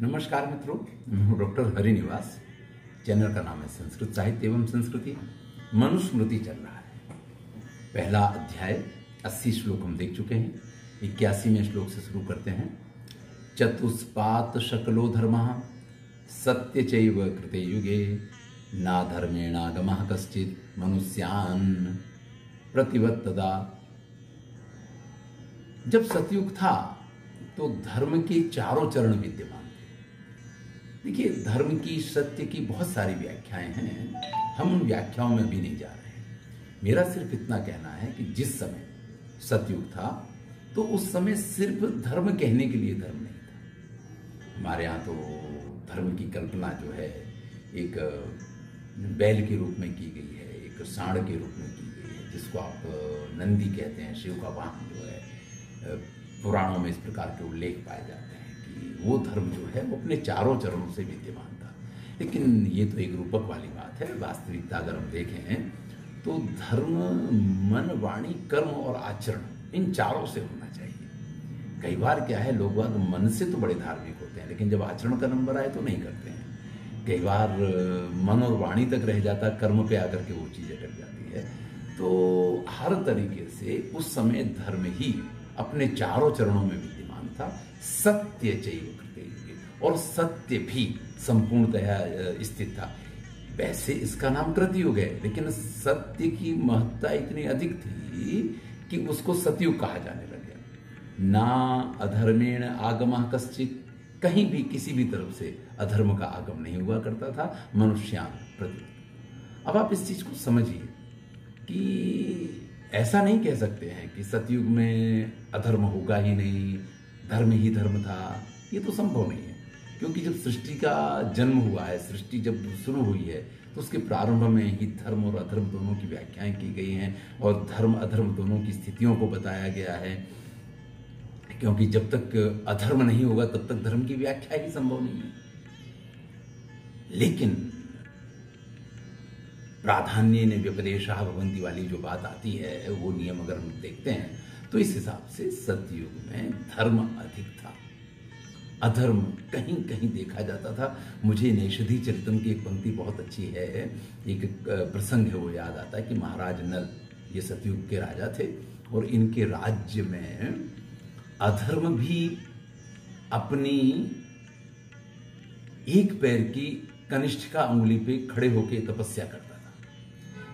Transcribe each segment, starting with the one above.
नमस्कार मित्रों, मैं हूं डॉक्टर हरिनिवास। चैनल का नाम है संस्कृत साहित्य एवं संस्कृति। मनुस्मृति चल रहा है। पहला अध्याय 80 श्लोक हम देख चुके हैं। 81वें श्लोक से शुरू करते हैं। चतुष्पात शकलो धर्मः सत्य चैव कृते युगे ना धर्मेणागमः कश्चित् मनुष्यान् प्रतिवत्तदा। जब सतयुग था तो धर्म के चारों चरण विद्यमान थे। देखिए, धर्म की, सत्य की बहुत सारी व्याख्याएं हैं, हम उन व्याख्याओं में भी नहीं जा रहे हैं। मेरा सिर्फ इतना कहना है कि जिस समय सतयुग था तो उस समय सिर्फ धर्म कहने के लिए धर्म नहीं था। हमारे यहाँ तो धर्म की कल्पना जो है एक बैल के रूप में की गई है, एक सांड के रूप में की गई है, जिसको आप नंदी कहते हैं, शिव का वाहन जो है। पुराणों में इस प्रकार के उल्लेख पाए जाते हैं कि वो धर्म जो है वो अपने चारों चरणों से विद्यमान था। लेकिन ये तो एक रूपक वाली बात है। वास्तविकता अगर हम देखें तो धर्म मन, वाणी, कर्म और आचरण, इन चारों से होना चाहिए। कई बार क्या है, लोग बाग मन से तो बड़े धार्मिक होते हैं, लेकिन जब आचरण का नंबर आए तो नहीं करते हैं। कई बार मन और वाणी तक रह जाता, कर्म पे आकर के वो चीज अटक जाती है। तो हर तरीके से उस समय धर्म ही अपने चारों चरणों में विद्यमान था। सत्य चैव कृते युगे, और सत्य भी संपूर्णतया स्थित था। वैसे इसका नाम कृतयुग है, लेकिन सत्य की महत्ता इतनी अधिक थी कि उसको सतयुग कहा जाने लग गया। ना अधर्मेण आगमः कश्चित्, कहीं भी किसी भी तरफ से अधर्म का आगम नहीं हुआ करता था। मनुष्यान् प्रति। अब आप इस चीज को समझिए कि ऐसा नहीं कह सकते हैं कि सतयुग में अधर्म होगा ही नहीं, धर्म ही धर्म था। ये तो संभव नहीं है, क्योंकि जब सृष्टि का जन्म हुआ है, सृष्टि जब शुरू हुई है, तो उसके प्रारंभ में ही धर्म और अधर्म दोनों की व्याख्याएं की गई हैं, और धर्म अधर्म दोनों की स्थितियों को बताया गया है। क्योंकि जब तक अधर्म नहीं होगा तब तक धर्म की व्याख्या ही संभव नहीं है। लेकिन प्राधान्य ने व्यपदेशः भवन्ति वाली जो बात आती है, वो नियम अगर हम देखते हैं तो इस हिसाब से सतयुग में धर्म अधिक था, अधर्म कहीं कहीं देखा जाता था। मुझे नैषधि चरितम की एक पंक्ति बहुत अच्छी है, एक प्रसंग है, वो याद आता है कि महाराज नल, ये सतयुग के राजा थे, और इनके राज्य में अधर्म भी अपनी एक पैर की कनिष्ठिका उंगली पे खड़े होकर तपस्या करता था।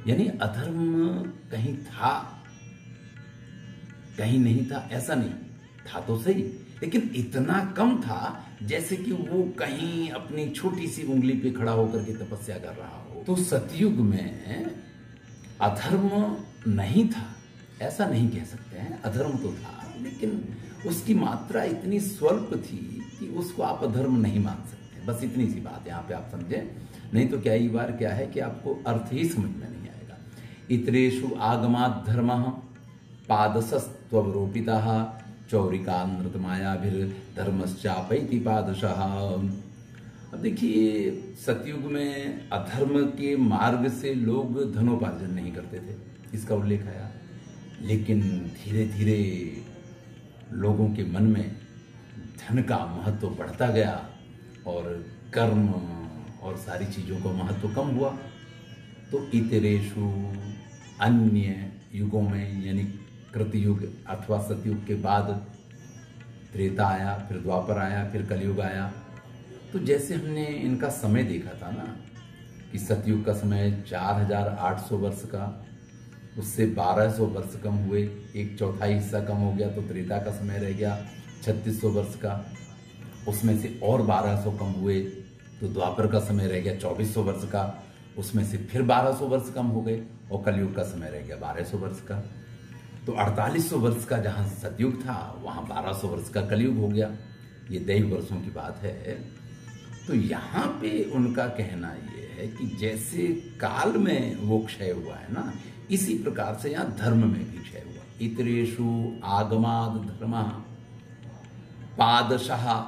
यानी अधर्म कहीं था, कहीं नहीं था, ऐसा नहीं था तो सही, लेकिन इतना कम था जैसे कि वो कहीं अपनी छोटी सी उंगली पे खड़ा होकर के तपस्या कर रहा हो। तो सतयुग में अधर्म नहीं था ऐसा नहीं कह सकते हैं। अधर्म तो था, लेकिन उसकी मात्रा इतनी स्वल्प थी कि उसको आप अधर्म नहीं मान सकते। बस इतनी सी बात यहाँ पे आप समझें, नहीं तो कई बार क्या है कि आपको अर्थ ही समझ में नहीं आएगा। इतरेषु आगमात् धर्मः पादसस्त्वरोपितः चौरिकानृत मायाभिर्धर्मश्चापैति पादशः। अब देखिए, सतयुग में अधर्म के मार्ग से लोग धनोपार्जन नहीं करते थे, इसका उल्लेख आया। लेकिन धीरे धीरे लोगों के मन में धन का महत्व बढ़ता गया और कर्म और सारी चीजों का महत्व कम हुआ। तो इतरेषु, अन्य युगों में, यानी कृतयुग अथवा सतयुग के बाद त्रेता आया, फिर द्वापर आया, फिर कलयुग आया। तो जैसे हमने इनका समय देखा था ना, कि सतयुग का समय 4800 वर्ष का, उससे 1200 वर्ष कम हुए, एक चौथाई हिस्सा कम हो गया। तो त्रेता का समय रह गया 3600 वर्ष का, उसमें से और 1200 कम हुए तो द्वापर का समय रह गया 2400 वर्ष का, उसमें से फिर 1200 वर्ष कम हो गए, और कलयुग का समय रह गया 1200 वर्ष का। तो 4800 वर्ष का जहां सतयुग था, वहां 1200 वर्ष का कलयुग हो गया। ये दैव वर्षों की बात है। तो यहाँ पे उनका कहना ये है कि जैसे काल में वो क्षय हुआ है ना, इसी प्रकार से यहाँ धर्म में भी क्षय हुआ। इतरेषु आगमाद् धर्मः पादशः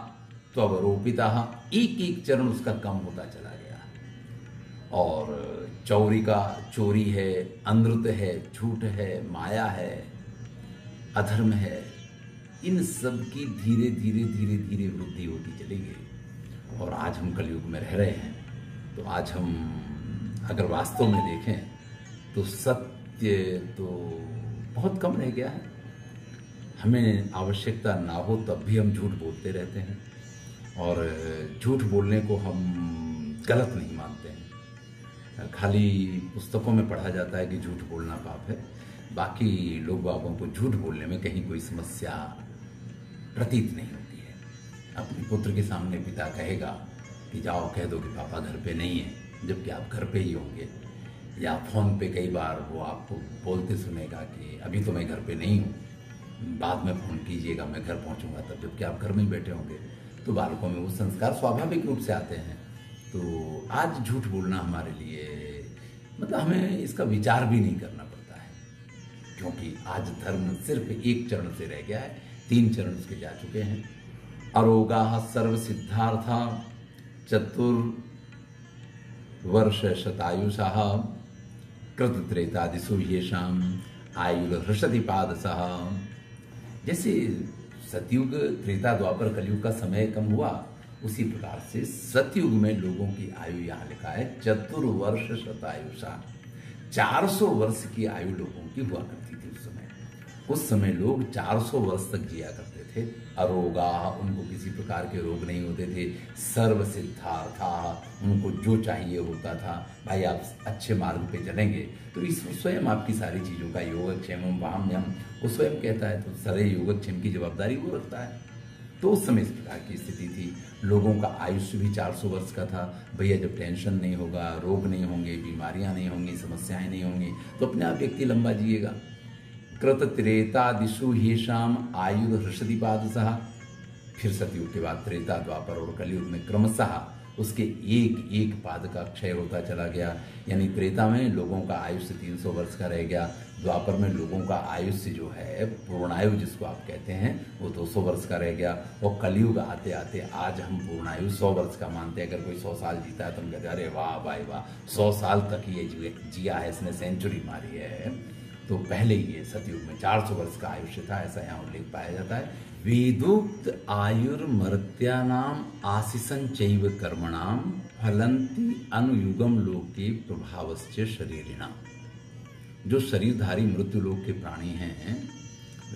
त्वरोपितः, एक एक चरण उसका कम होता चला गया। और चौरिका, चोरी है, अनृत है, झूठ है, माया है, अधर्म है, इन सब की धीरे धीरे धीरे धीरे वृद्धि होती चली गई। और आज हम कलयुग में रह रहे हैं। तो आज हम अगर वास्तव में देखें तो सत्य तो बहुत कम रह गया है। हमें आवश्यकता ना हो तब भी हम झूठ बोलते रहते हैं, और झूठ बोलने को हम गलत नहीं मानते हैं। खाली पुस्तकों में पढ़ा जाता है कि झूठ बोलना पाप है, बाकी लोग बागों को झूठ बोलने में कहीं कोई समस्या प्रतीत नहीं होती है। अपने पुत्र के सामने पिता कहेगा कि जाओ कह दो कि पापा घर पे नहीं है, जबकि आप घर पे ही होंगे। या फोन पे कई बार वो आपको बोलते सुनेगा कि अभी तो मैं घर पे नहीं हूँ, बाद में फोन कीजिएगा, मैं घर पहुँचूंगा तब, जबकि आप घर में ही बैठे होंगे। तो बालकों में वो संस्कार स्वाभाविक रूप से आते हैं। तो आज झूठ बोलना हमारे लिए मतलब हमें इसका विचार भी नहीं करना पड़ता है, क्योंकि आज धर्म सिर्फ एक चरण से रह गया है, 3 चरण उसके जा चुके हैं। अरोगा सर्व सिद्धार्था चतुर्वर्ष शतायुषः कृत त्रेतादिषु येषाम आयुर्हृषति पादसः। जैसे सतयुग, त्रेता, द्वापर, कलयुग का समय कम हुआ, उसी प्रकार से सतयुग में लोगों की आयु यहाँ लिखा है चतुर्वर्ष शतायुषा। 400 वर्ष की आयु लोगों की हुआ करती थी उस समय लोग 400 वर्ष तक जिया करते थे। अरोगा, उनको किसी प्रकार के रोग नहीं होते थे। सर्व सिद्धार्था, उनको जो चाहिए होता था। भाई आप अच्छे मार्ग पे चलेंगे तो ईश्वर स्वयं आपकी सारी चीज़ों का योगक्षेमम वाम्यम वो स्वयं कहता है, तो सारे योगक्षेम की जवाबदारी वो रखता है। तो उस समय इस प्रकार की स्थिति थी। लोगों का आयुष्य भी 400 वर्ष का था। भैया जब टेंशन नहीं होगा, रोग नहीं होंगे, बीमारियां नहीं होंगी, समस्याएं नहीं होंगी, तो अपने आप व्यक्ति लंबा जिएगा। कृत त्रेतादिषु येषाम आयुर्हृषति पादसः। फिर सतयुग के बाद त्रेता, द्वापर और कलयुग में क्रमशः उसके एक एक पाद का क्षय होता चला गया। यानी त्रेता में लोगों का आयुष्य 300 वर्ष का रह गया। द्वापर में लोगों का आयुष्य जो है पूर्णायु जिसको आप कहते हैं वो 200 वर्ष का रह गया। और कलयुग आते आते आज हम पूर्णायु 100 वर्ष का मानते हैं। अगर कोई 100 साल जीता है तो हम कहते हैं अरे वाह भाई वाह, 100 साल तक ये जिया है, इसने सेंचुरी मारी है। तो पहले ये सतयुग में 400 वर्ष का आयुष्य था, ऐसा यहाँ उल्लेख पाया जाता है। वेदोक्त आयुर्मर्त्यानाम आशीषं चैव कर्मणाम फलंति अनुयुगम लोके प्रभावश्च शरीरिणाम। जो शरीरधारी मृत्यु लोक के प्राणी हैं,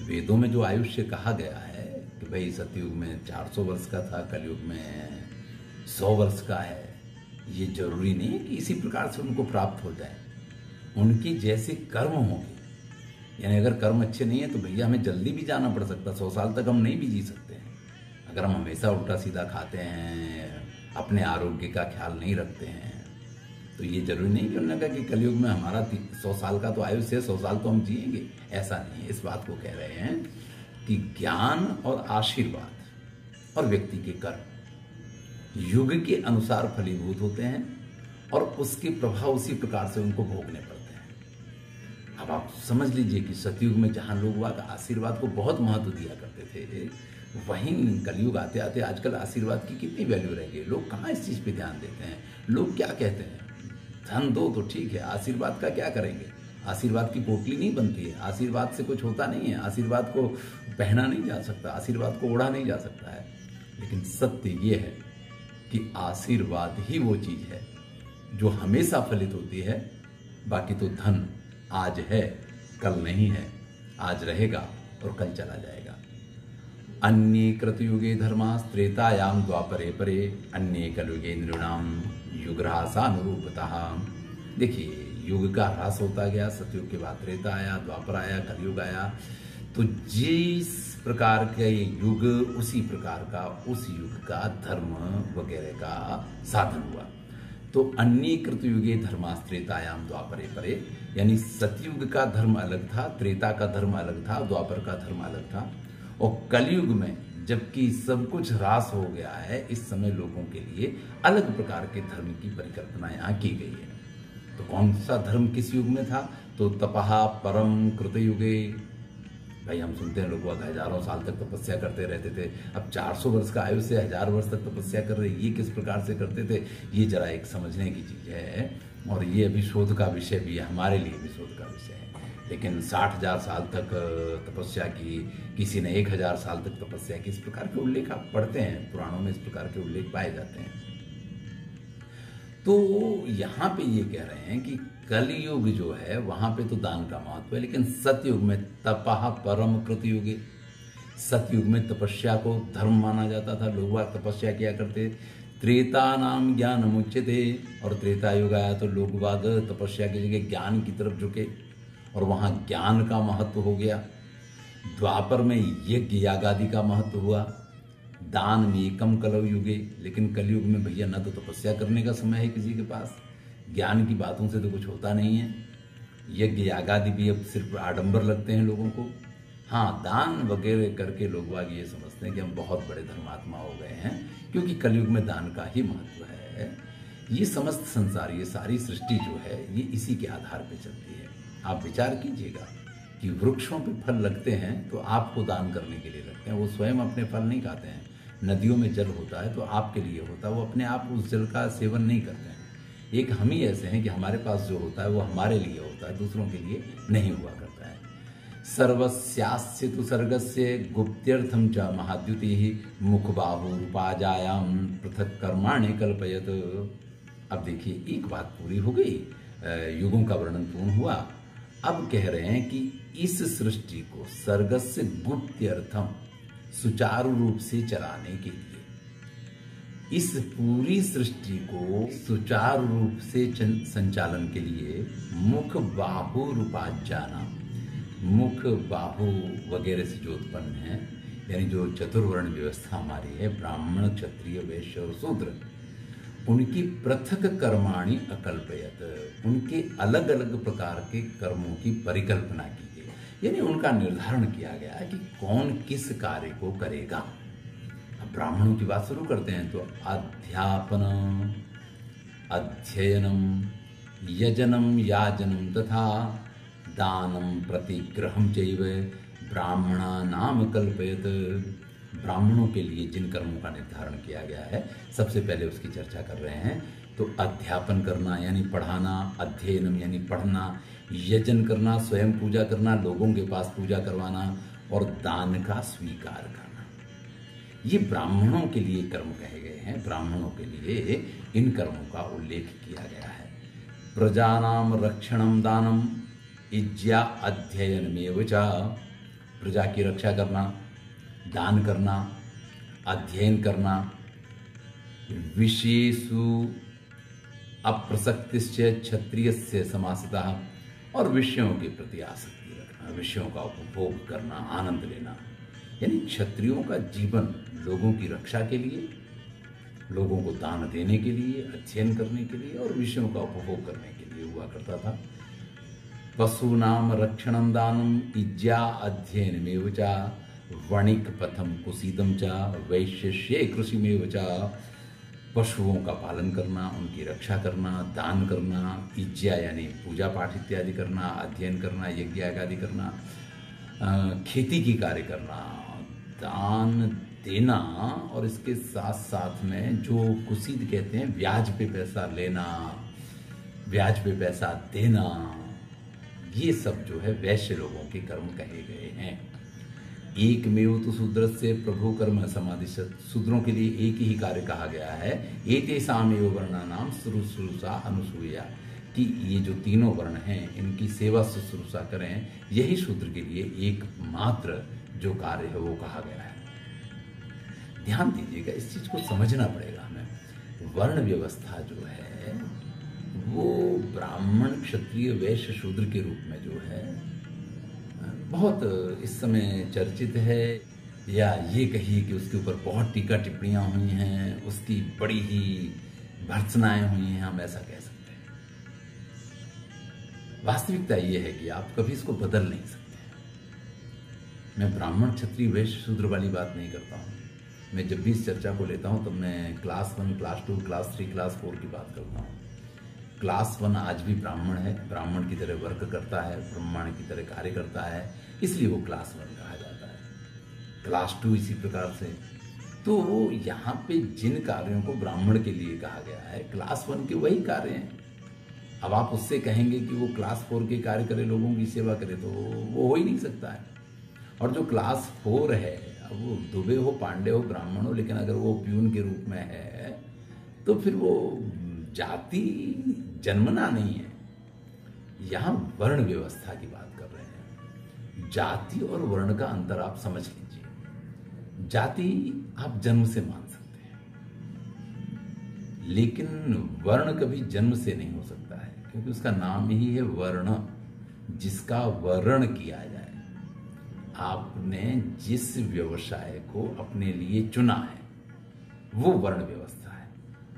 वेदों में जो आयुष्य कहा गया है कि भाई सतयुग में 400 वर्ष का था, कलयुग में 100 वर्ष का है, ये जरूरी नहीं है कि इसी प्रकार से उनको प्राप्त हो जाए। उनके जैसे कर्म होंगे, यानी अगर कर्म अच्छे नहीं है तो भैया हमें जल्दी भी जाना पड़ सकता, 100 साल तक हम नहीं भी जी सकते हैं। अगर हम हमेशा उल्टा सीधा खाते हैं, अपने आरोग्य का ख्याल नहीं रखते हैं, तो ये जरूरी नहीं कि उन्होंने कहा कि कलयुग में हमारा 100 साल का तो आयुष्य है, 100 साल तो हम जिएंगे, ऐसा नहीं है। इस बात को कह रहे हैं कि ज्ञान और आशीर्वाद और व्यक्ति के कर्म युग के अनुसार फलीभूत होते हैं और उसके प्रभाव उसी प्रकार से उनको भोगने पड़ते हैं। अब आप समझ लीजिए कि सतयुग में जहां लोग आशीर्वाद को बहुत महत्व दिया करते थे, वहीं कलयुग आते आते आजकल आशीर्वाद की कितनी वैल्यू रह गई। लोग कहाँ इस चीज पे ध्यान देते हैं। लोग क्या कहते हैं, धन दो तो ठीक है, आशीर्वाद का क्या करेंगे। आशीर्वाद की पोटली नहीं बनती है, आशीर्वाद से कुछ होता नहीं है, आशीर्वाद को पहना नहीं जा सकता, आशीर्वाद को ओढ़ा नहीं जा सकता है। लेकिन सत्य ये है कि आशीर्वाद ही वो चीज है जो हमेशा फलित होती है। बाकी तो धन आज है कल नहीं है, आज रहेगा और कल चला जाएगा। अन्ये कृतयुगे धर्मास्त्रेतायाम द्वापरे परे अन्ये कलयुगे नृणाम युगह्रासानुरूपतः। देखिए युग का ह्रास होता गया, सतयुग के बाद त्रेता आया, द्वापर आया, कलयुग आया। तो जिस प्रकार के युग उसी प्रकार का उस युग का धर्म वगैरह का साधन हुआ। तो अन्य कृतयुगे धर्मास्त्रेतायाम द्वापरे परे, यानी सतयुग का धर्म अलग था, त्रेता का धर्म अलग था, द्वापर का धर्म अलग था। और कलयुग में जबकि सब कुछ ह्रास हो गया है, इस समय लोगों के लिए अलग प्रकार के धर्म की परिकल्पना यहाँ की गई है। तो कौन सा धर्म किस युग में था, तो तपहा परम कृतयुगे। भाई हम सुनते हैं लोग हजारों साल तक तपस्या करते रहते थे। अब 400 वर्ष का आयु से 1000 वर्ष तक तपस्या कर रहे, ये किस प्रकार से करते थे, ये जरा एक समझने की चीज है। और ये अभी शोध का विषय भी है, हमारे लिए भी शोध का विषय है लेकिन 60,000 साल तक तपस्या की, किसी ने 1,000 साल तक तपस्या की, इस प्रकार के उल्लेख आप पढ़ते हैं, पुराणों में इस प्रकार के उल्लेख पाए जाते हैं। तो यहाँ पे ये कह रहे हैं कि कलयुग जो है वहां पे तो दान का महत्व है, लेकिन सतयुग में तपः परम कृतयुगे, सतयुग में तपस्या को धर्म माना जाता था, लोग बाग तपस्या किया करते। त्रेता नाम ज्ञान मुच्यते, और त्रेता युग आया तो लोग बाग तपस्या की जगह ज्ञान की तरफ झुके और वहां ज्ञान का महत्व हो गया। द्वापर में यज्ञ यागादि का महत्व हुआ। दान में एकम कलव युगे, लेकिन कलयुग में भैया न तो तपस्या करने का समय है किसी के पास, ज्ञान की बातों से तो कुछ होता नहीं है, यज्ञ यागादि भी अब सिर्फ आडंबर लगते हैं लोगों को। हाँ, दान वगैरह करके लोग बाग ये समझते हैं कि हम बहुत बड़े धर्मात्मा हो गए हैं, क्योंकि कलयुग में दान का ही महत्व है। ये समस्त संसार, ये सारी सृष्टि जो है ये इसी के आधार पर चलती है। आप विचार कीजिएगा कि वृक्षों पे फल लगते हैं तो आपको दान करने के लिए लगते हैं, वो स्वयं अपने फल नहीं खाते हैं। नदियों में जल होता है तो आपके लिए होता है, वो अपने आप उस जल का सेवन नहीं करते हैं। एक हम ही ऐसे हैं कि हमारे पास जो होता है वो हमारे लिए होता है, दूसरों के लिए नहीं हुआ करता है। सर्वस्यास्य तु सर्गस्य गुप्त्यर्थम च महाद्युति ही मुखबाहुरूपाजायाम पृथक कर्माणि कल्पयत। अब देखिए, एक बात पूरी हो गई, युगों का वर्णन पूर्ण हुआ। अब कह रहे हैं कि इस सृष्टि को सर्गस्य गुप्त्यर्थम, सुचारू रूप से चलाने के लिए, इस पूरी सृष्टि को सुचारू रूप से संचालन के लिए मुख बाहु रूपाज्याना, मुख बाहु वगैरह से जो उत्पन्न है, यानी जो चतुर्वर्ण व्यवस्था हमारी है, ब्राह्मण क्षत्रिय वैश्य और शूद्र, उनकी पृथक कर्माणि अकल्पयत, उनके अलग अलग प्रकार के कर्मों की परिकल्पना की गई, यानी उनका निर्धारण किया गया है कि कौन किस कार्य को करेगा। अब ब्राह्मणों की बात शुरू करते हैं तो अध्यापन, अध्ययनम, यजनम याजनम तथा दानम प्रतिग्रहम चैव ब्राह्मणा नाम कल्पयत। ब्राह्मणों के लिए जिन कर्मों का निर्धारण किया गया है, सबसे पहले उसकी चर्चा कर रहे हैं। तो अध्यापन करना यानी पढ़ाना, अध्ययनम यानी पढ़ना, यजन करना, स्वयं पूजा करना, लोगों के पास पूजा करवाना, और दान का स्वीकार करना, ये ब्राह्मणों के लिए कर्म कहे गए हैं। ब्राह्मणों के लिए इन कर्मों का उल्लेख किया गया है। प्रजानाम रक्षणम दानम इज्या अध्ययनमेव च, प्रजा की रक्षा करना, दान करना, अध्ययन करना, विषयेषु अप्रसक्तिश्च क्षत्रियस्य समासतः, और विषयों के प्रति आसक्ति रखना, विषयों का उपभोग करना, आनंद लेना, यानी क्षत्रियों का जीवन लोगों की रक्षा के लिए, लोगों को दान देने के लिए, अध्ययन करने के लिए और विषयों का उपभोग करने के लिए हुआ करता था। पशूनाम रक्षणम दानम इज्या अध्ययनमेव च वणिक पथम कुसीदम च वैश्य कृषिमेव च, पशुओं का पालन करना, उनकी रक्षा करना, दान करना, इज्या यानी पूजा पाठ इत्यादि करना, अध्ययन करना, यज्ञ आदि करना, खेती की कार्य करना, दान देना, और इसके साथ साथ में जो कुसीद कहते हैं, ब्याज पे पैसा लेना, ब्याज पे पैसा देना, ये सब जो है वैश्य लोगों के कर्म कहे गए हैं। एक में तो शूद्र से प्रभु कर्म समादिशत, शूद्रों के लिए एक ही कार्य कहा गया है। एतेषामेव वर्णानाम शुश्रूषा अनुसूया, कि ये जो तीनों वर्ण हैं इनकी सेवा शुश्रूषा करें, यही शूद्र के लिए एकमात्र जो कार्य है वो कहा गया है। ध्यान दीजिएगा, इस चीज को समझना पड़ेगा हमें। वर्ण व्यवस्था जो है वो ब्राह्मण क्षत्रिय वैश्य शूद्र के रूप में जो है बहुत इस समय चर्चित है, या ये कहिए कि उसके ऊपर बहुत टीका टिप्पणियां हुई हैं, उसकी बड़ी ही भर्त्सनाएं हुई हैं, हम ऐसा कह सकते हैं। वास्तविकता ये है कि आप कभी इसको बदल नहीं सकते। मैं ब्राह्मण क्षत्रिय वैश्य शूद्र वाली बात नहीं करता हूँ। मैं जब भी इस चर्चा को लेता हूँ तब मैं क्लास 1, क्लास 2, क्लास 3, क्लास 4 की बात करता हूँ। क्लास 1 आज भी ब्राह्मण है, ब्राह्मण की तरह वर्क करता है, ब्राह्मण की तरह कार्य करता है, इसलिए वो क्लास 1 कहा जाता है। क्लास 2 इसी प्रकार से। तो यहाँ पे जिन कार्यों को ब्राह्मण के लिए कहा गया है, क्लास 1 के वही कार्य हैं। अब आप उससे कहेंगे कि वो क्लास 4 के कार्य करे, लोगों की सेवा करे, तो वो हो ही नहीं सकता है। और जो क्लास 4 है, अब वो दुबे हो, पांडे हो, ब्राह्मण हो, लेकिन अगर वो प्यून के रूप में है तो फिर वो जाति जन्मना नहीं है। यहां वर्ण व्यवस्था की बात कर रहे हैं। जाति और वर्ण का अंतर आप समझ लीजिए। जाति आप जन्म से मान सकते हैं, लेकिन वर्ण कभी जन्म से नहीं हो सकता है, क्योंकि उसका नाम ही है वर्ण, जिसका वर्ण किया जाए। आपने जिस व्यवसाय को अपने लिए चुना है वो वर्ण व्यवस्था है।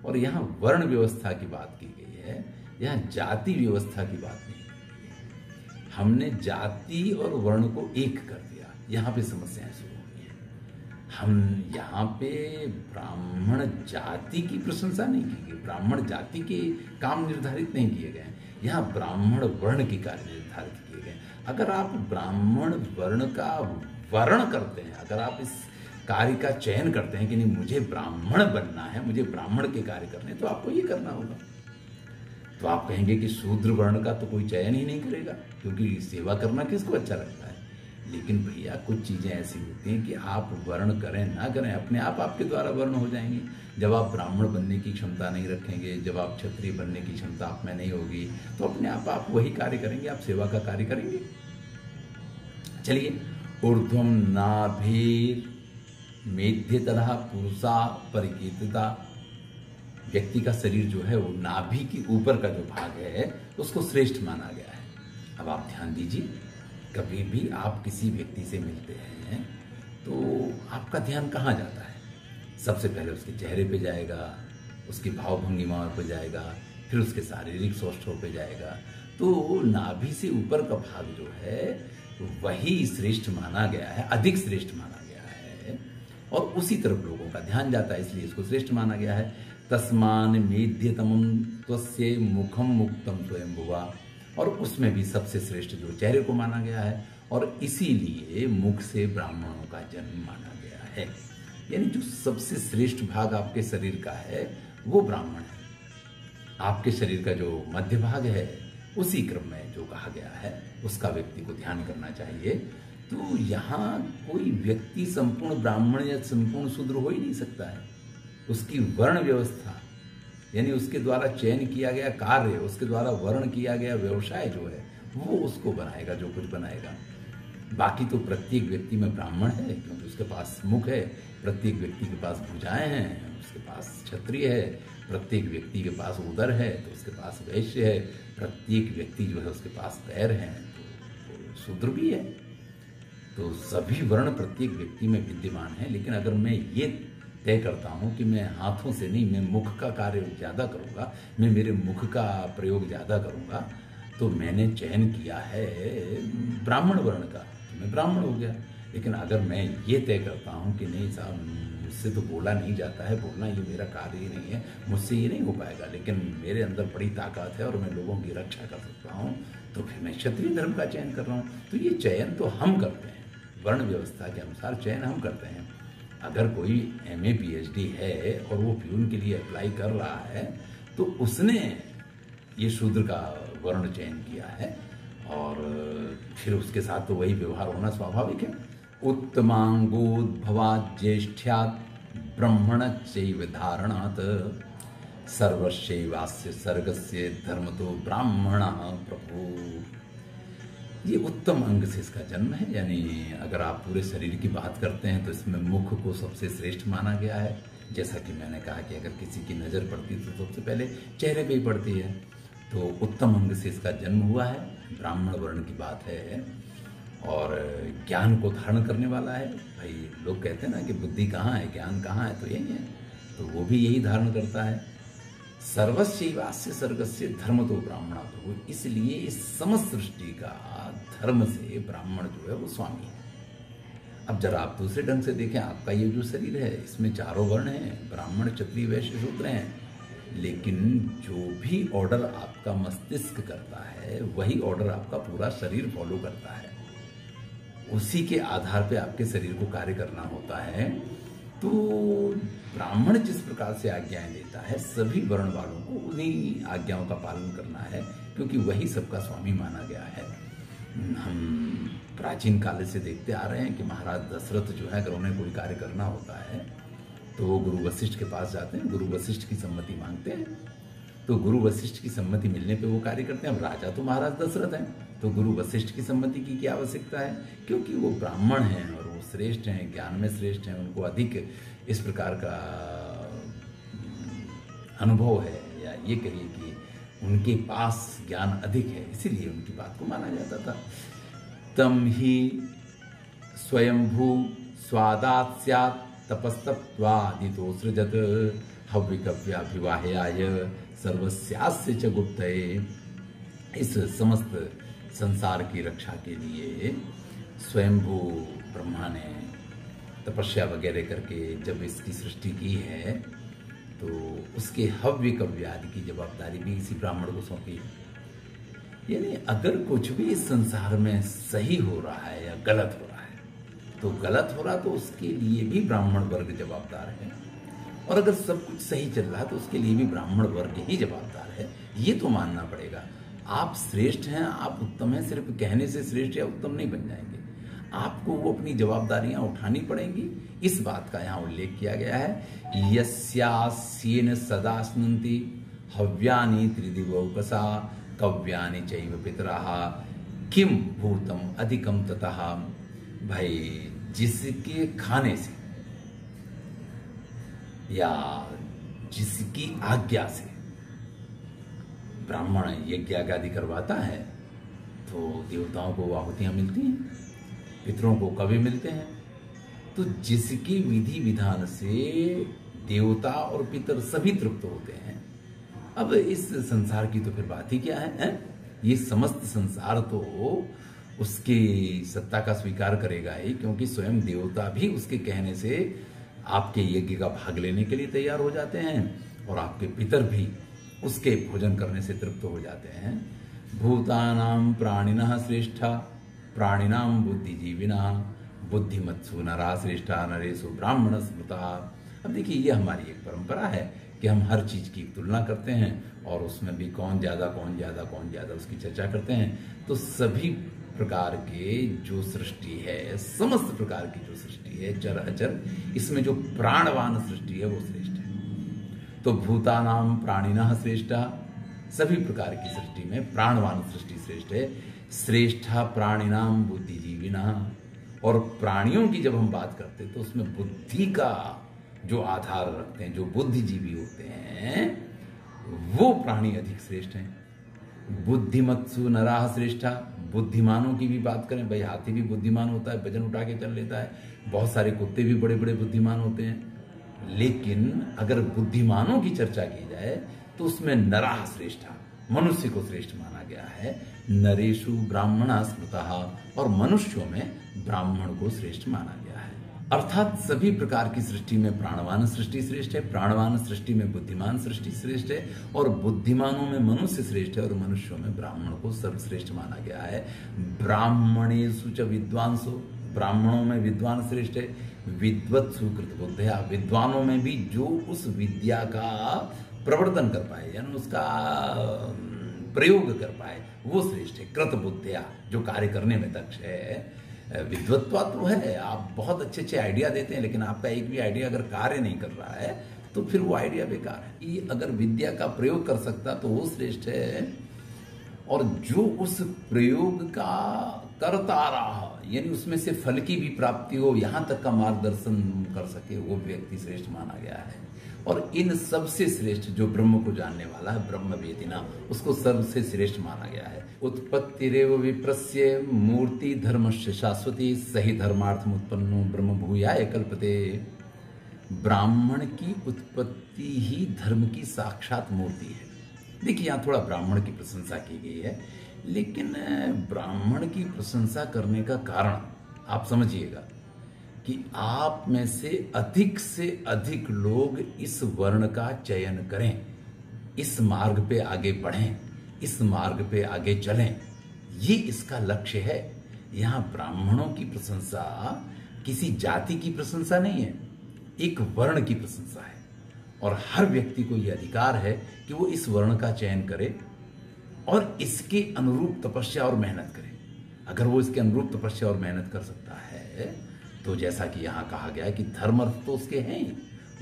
और यहां वर्ण व्यवस्था की बात की गई है, यहां जाति व्यवस्था की बात नहीं की गई है। हमने जाति और वर्ण को एक कर दिया, यहां पे समस्याएं शुरू हो गई हैं। हम यहां पे ब्राह्मण जाति की प्रशंसा नहीं की गई, ब्राह्मण जाति के काम निर्धारित नहीं किए गए, यहां ब्राह्मण वर्ण के कार्य निर्धारित किए गए। अगर आप ब्राह्मण वर्ण का वर्ण करते हैं, अगर आप इस कार्य का चयन करते हैं कि नहीं मुझे ब्राह्मण बनना है, मुझे ब्राह्मण के कार्य करने, तो आपको ये करना होगा। तो आप कहेंगे कि शूद्र वर्ण का तो कोई चयन ही नहीं करेगा, क्योंकि सेवा करना किसको अच्छा लगता है। लेकिन भैया कुछ चीजें ऐसी होती हैं कि आप वर्ण करें ना करें, अपने आप आपके द्वारा वर्ण हो जाएंगे। जब आप ब्राह्मण बनने की क्षमता नहीं रखेंगे, जब आप क्षत्रिय बनने की क्षमता आप में नहीं होगी, तो अपने आप वही कार्य करेंगे, आप सेवा का कार्य करेंगे। चलिए, ऊर्ध्वम नाभिर मेध्यतः पुरुषा परिकीर्तिता। व्यक्ति का शरीर जो है वो नाभि के ऊपर का जो भाग है उसको श्रेष्ठ माना गया है। अब आप ध्यान दीजिए, कभी भी आप किसी व्यक्ति से मिलते हैं तो आपका ध्यान कहाँ जाता है? सबसे पहले उसके चेहरे पे जाएगा, उसकी भाव भंगिमा पे जाएगा, फिर उसके शारीरिक सौष्ठव पे जाएगा। तो नाभि से ऊपर का भाग जो है वही श्रेष्ठ माना गया है, अधिक श्रेष्ठ माना गया है, और उसी तरफ लोगों का ध्यान जाता है, इसलिए इसको श्रेष्ठ माना गया है। तस्मान मेध्यतमं त्वस्य मुखम मुक्तम स्वयं भुवा। और उसमें भी सबसे श्रेष्ठ जो चेहरे को माना गया है, और इसीलिए मुख से ब्राह्मणों का जन्म माना गया है। यानी जो सबसे श्रेष्ठ भाग आपके शरीर का है वो ब्राह्मण है। आपके शरीर का जो मध्य भाग है उसी क्रम में जो कहा गया है उसका व्यक्ति को ध्यान करना चाहिए। तो यहाँ कोई व्यक्ति संपूर्ण ब्राह्मण या संपूर्ण शूद्र हो ही नहीं सकता है। उसकी वर्ण व्यवस्था, यानी उसके द्वारा चयन किया गया कार्य, उसके द्वारा वर्ण किया गया व्यवसाय जो है वो उसको बनाएगा, जो कुछ बनाएगा। बाकी तो प्रत्येक व्यक्ति में ब्राह्मण है, क्योंकि उसके पास मुख है, प्रत्येक व्यक्ति के पास भुजाएं हैं, उसके पास क्षत्रिय है, प्रत्येक व्यक्ति के पास उदर है तो उसके पास वैश्य है, प्रत्येक व्यक्ति जो है उसके पास पैर हैं तो शूद्र भी है। तो सभी वर्ण प्रत्येक व्यक्ति में विद्यमान है। लेकिन अगर मैं ये तय करता हूँ कि मैं हाथों से नहीं, मैं मुख का कार्य ज़्यादा करूँगा, मैं मेरे मुख का प्रयोग ज़्यादा करूँगा, तो मैंने चयन किया है ब्राह्मण वर्ण का, तो मैं ब्राह्मण हो गया। लेकिन अगर मैं ये तय करता हूँ कि नहीं साहब, मुझसे तो बोला नहीं जाता है, बोलना ये मेरा कार्य ही नहीं है, मुझसे ये नहीं हो पाएगा, लेकिन मेरे अंदर बड़ी ताकत है और मैं लोगों की रक्षा कर सकता हूँ, तो फिर मैं क्षत्रिय धर्म का चयन कर रहा हूँ। तो ये चयन तो हम करते हैं, वर्ण व्यवस्था के अनुसार चयन हम करते हैं। अगर कोई MA PhD है और वो प्यून के लिए अप्लाई कर रहा है तो उसने ये शूद्र का वर्ण चयन किया है, और फिर उसके साथ तो वही व्यवहार होना स्वाभाविक है। उत्तमांगोद्भवात् ज्येष्ठ्यात् ब्रह्मणस्यैव धारणात् सर्वस्यैवास्य सर्गस्य धर्मतो ब्राह्मणः प्रभु। ये उत्तम अंग से इसका जन्म है। यानी अगर आप पूरे शरीर की बात करते हैं तो इसमें मुख को सबसे श्रेष्ठ माना गया है। जैसा कि मैंने कहा कि अगर किसी की नज़र पड़ती है तो सबसे पहले चेहरे पे ही पड़ती है। तो उत्तम अंग से इसका जन्म हुआ है, ब्राह्मण वर्ण की बात है, और ज्ञान को धारण करने वाला है। भाई लोग कहते हैं ना कि बुद्धि कहाँ है, ज्ञान कहाँ है, तो यही है, तो वो भी यही धारण करता है। सर्वस्यैवास्य सर्गस्य धर्मतो ब्राह्मणः प्रभु। इसलिए इस समस्त सृष्टि का धर्म से ब्राह्मण जो है वो स्वामी है। अब जरा आप दूसरे ढंग से देखें, आपका ये जो शरीर है इसमें चारों वर्ण हैं, ब्राह्मण क्षत्रिय वैश्य शूद्र हैं, लेकिन जो भी ऑर्डर आपका मस्तिष्क करता है वही ऑर्डर आपका पूरा शरीर फॉलो करता है। उसी के आधार पे आपके शरीर को कार्य करना होता है। तो ब्राह्मण जिस प्रकार से आज्ञाएं देता है, सभी वर्ण वालों को उन्हीं आज्ञाओं का पालन करना है, क्योंकि वही सबका स्वामी माना गया है। हम प्राचीन काल से देखते आ रहे हैं कि महाराज दशरथ जो है, अगर उन्हें कोई कार्य करना होता है तो वो गुरु वशिष्ठ के पास जाते हैं, गुरु वशिष्ठ की सम्मति मांगते हैं, तो गुरु वशिष्ठ की सम्मति मिलने पे वो कार्य करते हैं। अब राजा तो महाराज दशरथ हैं, तो गुरु वशिष्ठ की सम्मति की क्या आवश्यकता है, क्योंकि वो ब्राह्मण हैं और वो श्रेष्ठ हैं, ज्ञान में श्रेष्ठ हैं, उनको अधिक इस प्रकार का अनुभव है, या ये कहिए कि उनके पास ज्ञान अधिक है, इसीलिए उनकी बात को माना जाता था। तम ही स्वयंभू स्वादात् स्यात् तपस्तप्त्वादितो सृजत हव्यकव्याभिवाहयाय सर्वस्यास्य च गुप्तये। इस समस्त संसार की रक्षा के लिए स्वयंभू ब्रह्मा ने तपस्या वगैरह करके जब इसकी सृष्टि की है, तो उसके हव्य कव्यादि की जवाबदारी भी इसी ब्राह्मण को सौंपी। यानी अगर कुछ भी इस संसार में सही हो रहा है या गलत हो रहा है, तो गलत हो रहा तो उसके लिए भी ब्राह्मण वर्ग जवाबदार है, और अगर सब कुछ सही चल रहा है तो उसके लिए भी ब्राह्मण वर्ग ही जवाबदार है। ये तो मानना पड़ेगा। आप श्रेष्ठ हैं, आप उत्तम हैं, सिर्फ कहने से श्रेष्ठ या उत्तम नहीं बन जाएंगे, आपको वो अपनी जवाबदारियां उठानी पड़ेंगी। इस बात का यहाँ उल्लेख किया गया है। यस्यास्येन सदा स्नुन्ति हव्यानि त्रिदिवौकसा कव्यानि चैव पितराः किम भूतम अधिकम ततः। भाई, जिसके खाने से या जिसकी आज्ञा से ब्राह्मण यज्ञ आदि करवाता है, तो देवताओं को आहुतियां मिलती हैं, पितरों को कभी मिलते हैं। तो जिसकी विधि विधान से देवता और पितर सभी तृप्त होते हैं, अब इस संसार की तो फिर बात ही क्या है? ये समस्त संसार तो उसकी सत्ता का स्वीकार करेगा ही, क्योंकि स्वयं देवता भी उसके कहने से आपके यज्ञ का भाग लेने के लिए तैयार हो जाते हैं, और आपके पितर भी उसके भोजन करने से तृप्त हो जाते हैं। भूतानां प्राणिनः श्रेष्ठा प्राणिनां बुद्धिजीविनः बुद्धिमत्सु नरः श्रेष्ठा नरेषु ब्राह्मण स्मृता। अब देखिए, ये हमारी एक परंपरा है कि हम हर चीज की तुलना करते हैं, और उसमें भी कौन ज्यादा उसकी चर्चा करते हैं। तो सभी प्रकार के जो सृष्टि है, समस्त प्रकार की जो सृष्टि है, चर अचर, इसमें जो प्राणवान सृष्टि है वो श्रेष्ठ है। तो भूतानां प्राणिनः श्रेष्ठा, सभी प्रकार की सृष्टि में प्राणवान सृष्टि श्रेष्ठ है। श्रेष्ठा प्राणिनां बुद्धिजीविनः, और प्राणियों की जब हम बात करते हैं तो उसमें बुद्धि का जो आधार रखते हैं, जो बुद्धिजीवी होते हैं, वो प्राणी अधिक श्रेष्ठ हैं। बुद्धिमत्सु नराः श्रेष्ठा, बुद्धिमानों की भी बात करें, भाई हाथी भी बुद्धिमान होता है, वजन उठा के चल लेता है, बहुत सारे कुत्ते भी बड़े बड़े बुद्धिमान होते हैं। लेकिन अगर बुद्धिमानों की चर्चा की जाए तो उसमें नराः श्रेष्ठा, मनुष्य को श्रेष्ठ माना गया है। नरेषु ब्राह्मणः स्मृतः, और मनुष्यों में ब्राह्मण को श्रेष्ठ माना गया है। अर्थात सभी प्रकार की सृष्टि में प्राणवान सृष्टि श्रेष्ठ है, प्राणवान सृष्टि में बुद्धिमान सृष्टि श्रेष्ठ है, और बुद्धिमानों में मनुष्य श्रेष्ठ है, और मनुष्यों में ब्राह्मण को सर्वश्रेष्ठ माना गया है। ब्राह्मणेषु च विद्वांसो, ब्राह्मणों में विद्वान श्रेष्ठ है। विद्वत्सु कृत बुद्धिया, विद्वानों में भी जो उस विद्या का प्रवर्तन कर पाए, यानी उसका प्रयोग कर पाए, वो श्रेष्ठ है। कृत बुद्धिया, जो कार्य करने में दक्ष है। विद्वत्ता तो है, आप बहुत अच्छे अच्छे आइडिया देते हैं, लेकिन आपका एक भी आइडिया अगर कार्य नहीं कर रहा है तो फिर वो आइडिया बेकार है। ये अगर विद्या का प्रयोग कर सकता तो वो श्रेष्ठ है, और जो उस प्रयोग का करता रहा, यानी उसमें से फल की भी प्राप्ति हो, यहां तक का मार्गदर्शन कर सके, वो व्यक्ति श्रेष्ठ माना गया है। और इन सबसे श्रेष्ठ जो ब्रह्म को जानने वाला है, ब्रह्मवेदिना, उसको सबसे श्रेष्ठ माना गया है। उत्पत्तिरेव विप्रस्य मूर्ति धर्मस्य शाश्वती सही धर्मार्थम उत्पन्नो ब्रह्म भूयाय कल्पते। ब्राह्मण की उत्पत्ति ही धर्म की साक्षात मूर्ति है। देखिए, यहाँ थोड़ा ब्राह्मण की प्रशंसा की गई है, लेकिन ब्राह्मण की प्रशंसा करने का कारण आप समझिएगा कि आप में से अधिक लोग इस वर्ण का चयन करें, इस मार्ग पे आगे बढ़ें, इस मार्ग पे आगे चलें, ये इसका लक्ष्य है। यहाँ ब्राह्मणों की प्रशंसा किसी जाति की प्रशंसा नहीं है, एक वर्ण की प्रशंसा है और हर व्यक्ति को यह अधिकार है कि वो इस वर्ण का चयन करे और इसके अनुरूप तपस्या और मेहनत करे। अगर वो इसके अनुरूप तपस्या और मेहनत कर सकता है तो जैसा कि यहां कहा गया है कि धर्म अर्थ तो उसके हैं ही,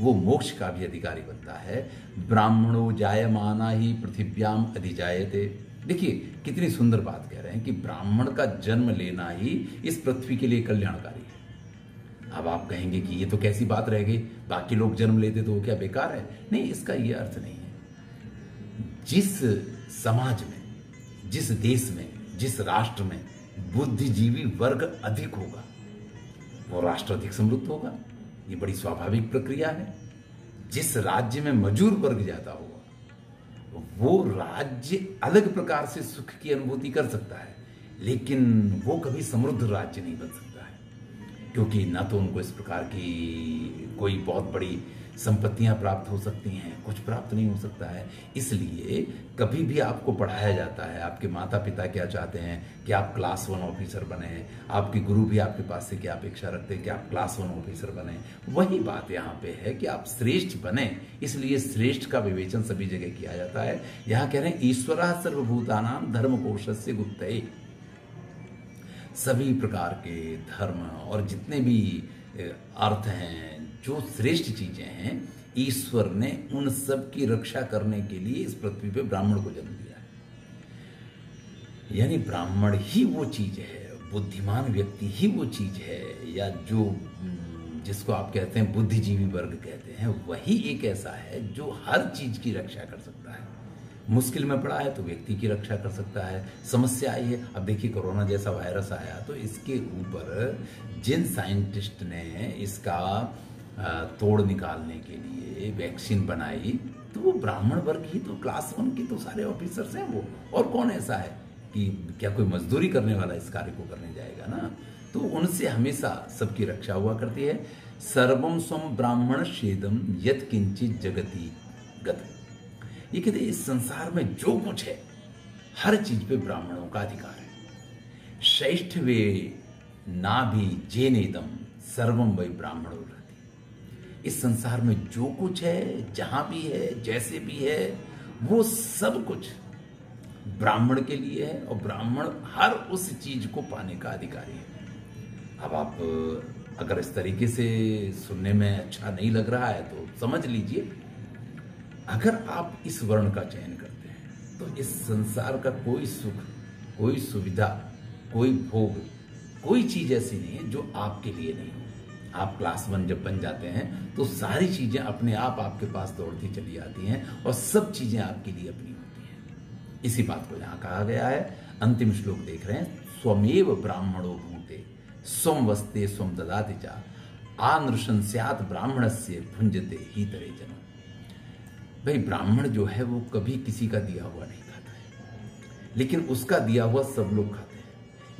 वो मोक्ष का भी अधिकारी बनता है। ब्राह्मणो जायमाना ही पृथिव्याम अधिजायते। देखिए कितनी सुंदर बात कह रहे हैं कि ब्राह्मण का जन्म लेना ही इस पृथ्वी के लिए कल्याणकारी है। अब आप कहेंगे कि ये तो कैसी बात रह गई, बाकी लोग जन्म लेते तो वो क्या बेकार है? नहीं, इसका ये अर्थ नहीं है। जिस समाज में, जिस देश में, जिस राष्ट्र में बुद्धिजीवी वर्ग अधिक होगा वो राष्ट्र अधिक समृद्ध होगा। ये बड़ी स्वाभाविक प्रक्रिया है। जिस राज्य में मजूर वर्ग ज्यादा होगा वो राज्य अलग प्रकार से सुख की अनुभूति कर सकता है, लेकिन वो कभी समृद्ध राज्य नहीं बन सकता है, क्योंकि ना तो उनको इस प्रकार की कोई बहुत बड़ी संपत्तियां प्राप्त हो सकती हैं, कुछ प्राप्त नहीं हो सकता है। इसलिए कभी भी आपको पढ़ाया जाता है, आपके माता पिता क्या चाहते हैं कि आप क्लास 1 ऑफिसर बने, आपके गुरु भी आपके पास से क्या अपेक्षा रखते हैं कि आप क्लास 1 ऑफिसर बने। वही बात यहाँ पे है कि आप श्रेष्ठ बने, इसलिए श्रेष्ठ का विवेचन सभी जगह किया जाता है। यहाँ कह रहे हैं ईश्वरः सर्वभूतानां धर्मकोशस्य गुप्तये। सभी प्रकार के धर्म और जितने भी अर्थ हैं, जो श्रेष्ठ चीजें हैं, ईश्वर ने उन सब की रक्षा करने के लिए इस पृथ्वी पे ब्राह्मण को जन्म दिया है। यानी ब्राह्मण ही वो चीज है, बुद्धिमान व्यक्ति ही वो चीज है, या जो जिसको आप कहते हैं बुद्धिजीवी वर्ग कहते हैं, वही एक ऐसा है जो हर चीज की रक्षा कर सकता है। मुश्किल में पड़ा है तो व्यक्ति की रक्षा कर सकता है। समस्या आई है, अब देखिए कोरोना जैसा वायरस आया तो इसके ऊपर जिन साइंटिस्ट ने इसका तोड़ निकालने के लिए वैक्सीन बनाई तो वो ब्राह्मण वर्ग ही तो, क्लास 1 के तो सारे ऑफिसर्स हैं वो। और कौन ऐसा है कि क्या कोई मजदूरी करने वाला इस कार्य को करने जाएगा ना? तो उनसे हमेशा सबकी रक्षा हुआ करती है। सर्वम स्वम ब्राह्मण शेदम यत किंचित जगति गत। ये कहते इस संसार में जो कुछ है हर चीज पे ब्राह्मणों का अधिकार है। श्रेष्ठ वे ना भी जेनेदम सर्वम वै ब्राह्मणो रहती। इस संसार में जो कुछ है, जहां भी है, जैसे भी है, वो सब कुछ ब्राह्मण के लिए है और ब्राह्मण हर उस चीज को पाने का अधिकारी है। अब आप अगर इस तरीके से सुनने में अच्छा नहीं लग रहा है तो समझ लीजिए, अगर आप इस वर्ण का चयन करते हैं तो इस संसार का कोई सुख, कोई सुविधा, कोई भोग, कोई चीज ऐसी नहीं है जो आपके लिए नहीं हो। आप क्लास 1 जब बन जाते हैं तो सारी चीजें अपने आप आपके पास दौड़ती चली आती हैं और सब चीजें आपके लिए अपनी होती हैं। इसी बात को यहां कहा गया है। अंतिम श्लोक देख रहे हैं, स्वमेव ब्राह्मणो भूते स्वम वस्ते स्वम ददाति चा आनृशंस्यात् ब्राह्मणस्य भुंजते ही तरे जनो। भाई ब्राह्मण जो है वो कभी किसी का दिया हुआ नहीं खाता है, लेकिन उसका दिया हुआ सब लोग खाते हैं।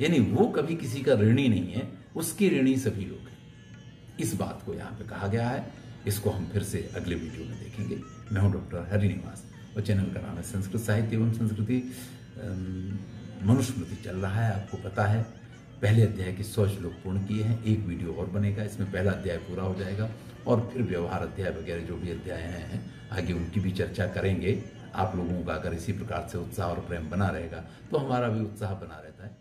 यानी वो कभी किसी का ऋणी नहीं है, उसकी ऋणी सभी लोग हैं। इस बात को यहाँ पे कहा गया है। इसको हम फिर से अगले वीडियो में देखेंगे। मैं हूं डॉक्टर हरिनिवास और चैनल का नाम है संस्कृत साहित्य एवं संस्कृति। मनुस्मृति चल रहा है, आपको पता है। पहले अध्याय के 100 श्लोक पूर्ण किए हैं, एक वीडियो और बनेगा, इसमें पहला अध्याय पूरा हो जाएगा और फिर व्यवहार अध्याय वगैरह जो भी अध्याय हैं आगे उनकी भी चर्चा करेंगे। आप लोगों का अगर इसी प्रकार से उत्साह और प्रेम बना रहेगा तो हमारा भी उत्साह बना रहता है।